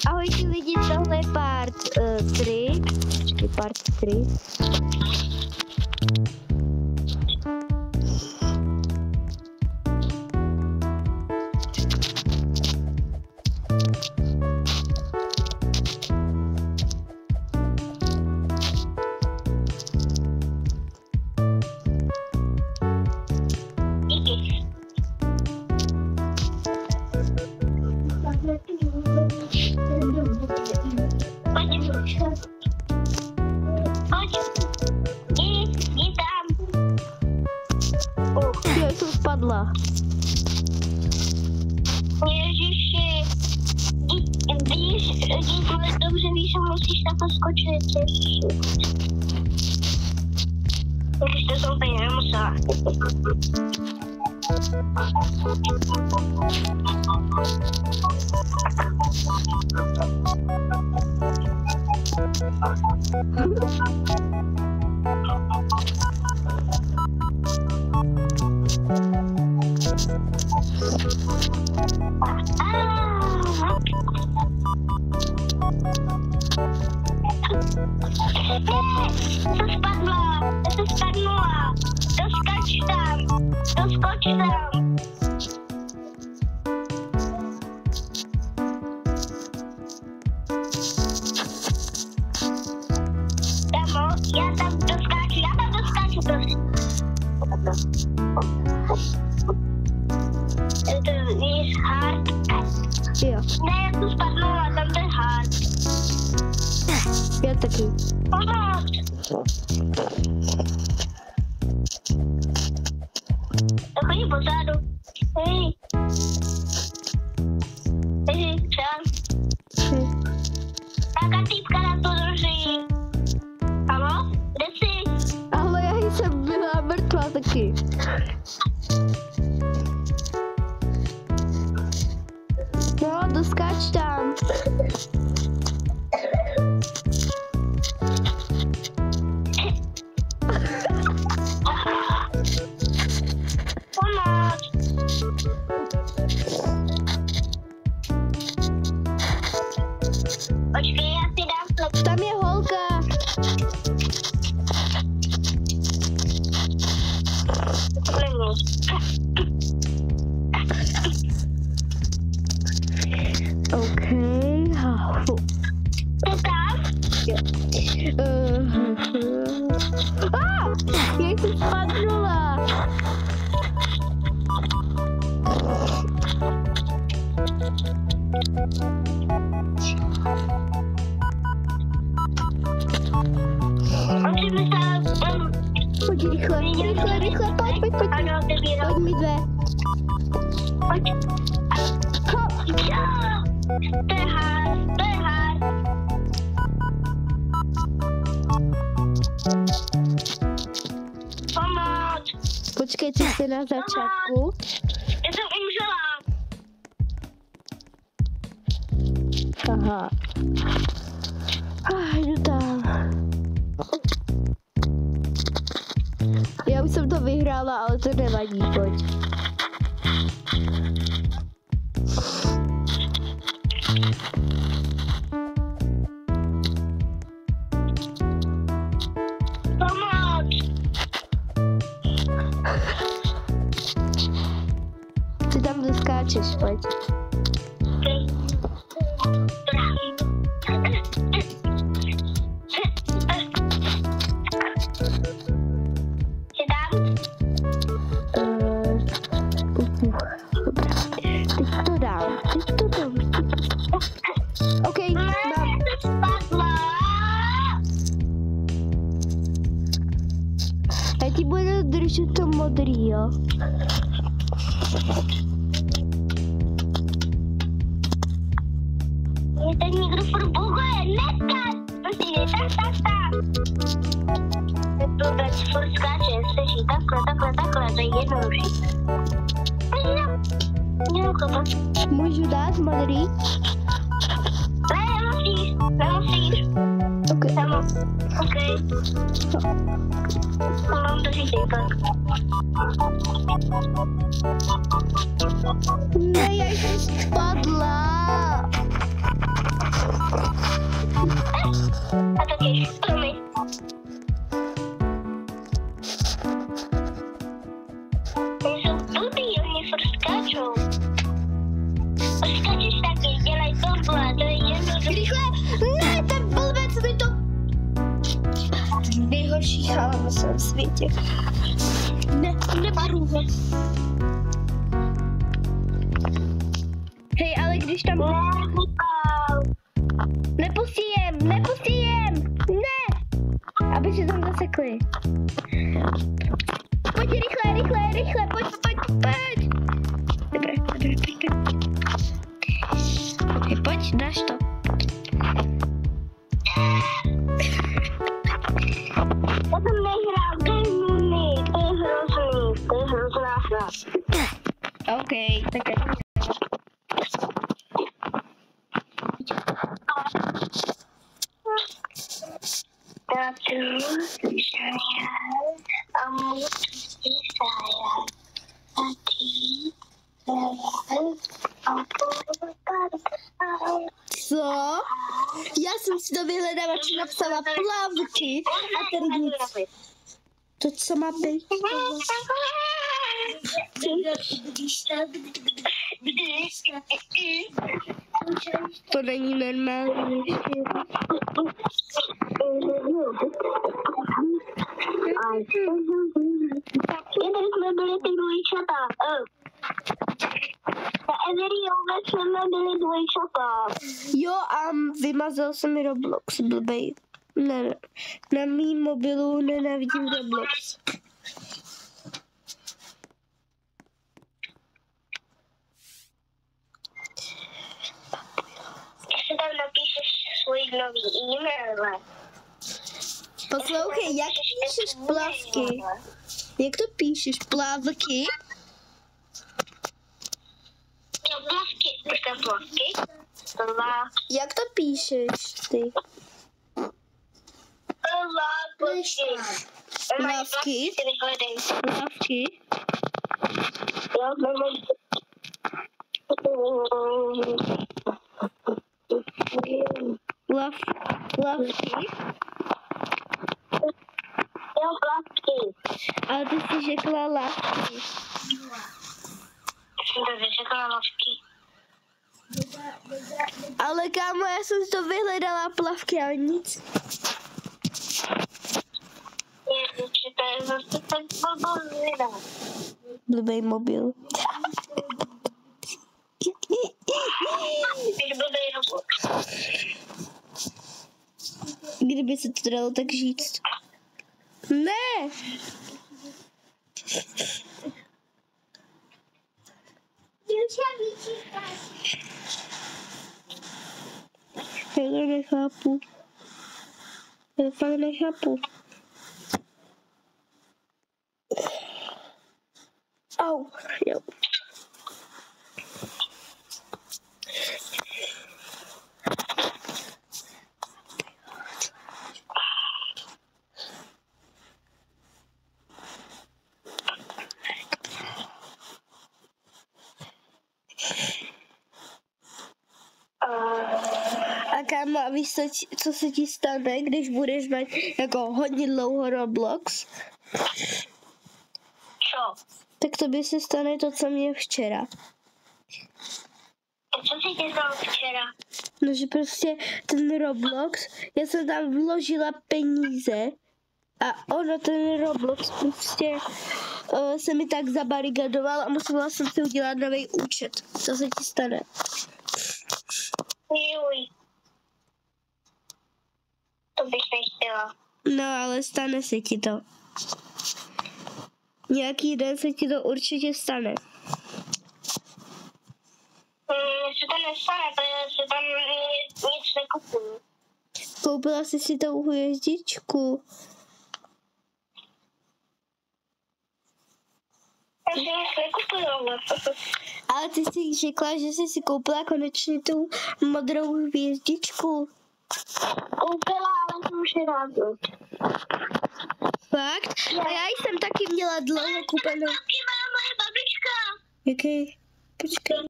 Ahojte lidi, tohle je part 3. Počkej, part 3. Jo, jsem spadla. Ježiši, víš, dobře víš, že musíš takhle skočit. Když to jsou úplně nemusela. To spadnula. Doskoč tam. Damo, já tam doskáču prostě. To je hard. Jo. Ne, já to spadnula, tam to je hard. Já taky. To chodí pozadu. Hej, čau. Taká týpka na to drží. Haló, kde jsi? Ale já jsem byla mrtvá taky. No, doskáč tam. Počkej, já si dám to. Tam je holka. OK. Ty tam? Jak jsem spadnula. Pojď rychle, pojď. Ano, Pojď mi dvě. Pojď. To je hard. Pomoc. Počkejte se na začátku. Já jsem umřela. Aha. Jdu tam. Já už jsem to vyhrála, ale to nevadí, pojď. Pomoc. Ty tam doskáčeš, pojď. OK, mám. Já ti budu držet to modrý, jo? Mě ten někdo furt buguje, neskaz! Prosím, tak. To dať furt skáče, stačí takhle, to je jednodušší. Můžu dát modrý? Nemusíš. OK. OK. Mám to říct tak. Ne, já jsem spadla. A taky stromy. Oni jsou blbý, oni furt skáčou. Skáčeš taky, dělej tohle, to je jednoduché. Rychle! Ne, ten blbec mi to... Nejhorší chala na svém světě. Ne, nebaru ho. Hej, ale když tam... Nepustí jem! Ne! Aby si tam zasekli. Pojď rychle, pojď. Dobré. Ok, pojď, dáš to. Já jsem nehrál, to je nudný, to je hrozná hra. Ok, tak je. Co? Já jsem si do vyhledávače napsala plavky a tady nic. To, co má být. To není normální. Jeden jsme byli ty dvojčata. Na Everyové jsme byli dvojčata. Jo, a vymazal jsem mi Roblox, blbej. Ne, na mým mobilu nenávidím Roblox. Jestli tam napíšeš svůj nový e-mail. Poslouchej, jak píšeš plavky? Jak to píšeš? Plavky? Plavky. Jak to píšeš ty? Plavky? Plavky? Plavky? Jo, plavky. Ale ty jsi řekla lavky. Jsem to řekla lavky. Ale kámo, já jsem to vyhledala plavky, ale nic. To je zase ten blbý. Blbej mobil. Kdyby se to dalo tak říct. Ne! Já to nechápu. Já to fakt nechápu. Au, jo. A kámo, a víš, co se ti stane, když budeš mít jako hodně dlouho Roblox? Co? Tak tobě se stane to, co mě včera. Co se ti stalo včera? No, že prostě ten Roblox, já jsem tam vložila peníze a ono ten Roblox prostě se mi tak zabarigadoval a musela jsem si udělat nový účet. Co se ti stane? Juj. To bych nechtěla. No, ale stane se ti to. Nějaký den se ti to určitě stane. Mně se to nestane, protože se tam nic nekupuju. Koupila jsi si tou hvězdičku. Já si nic nekupuju. Ale ty jsi řekla, že jsi si koupila konečně tu modrou hvězdičku. Koupila, ale jsem už nedádu. Fakt? A já jsem taky měla dlouho koupenou. Taky má moje babička. Jaký? Počkej.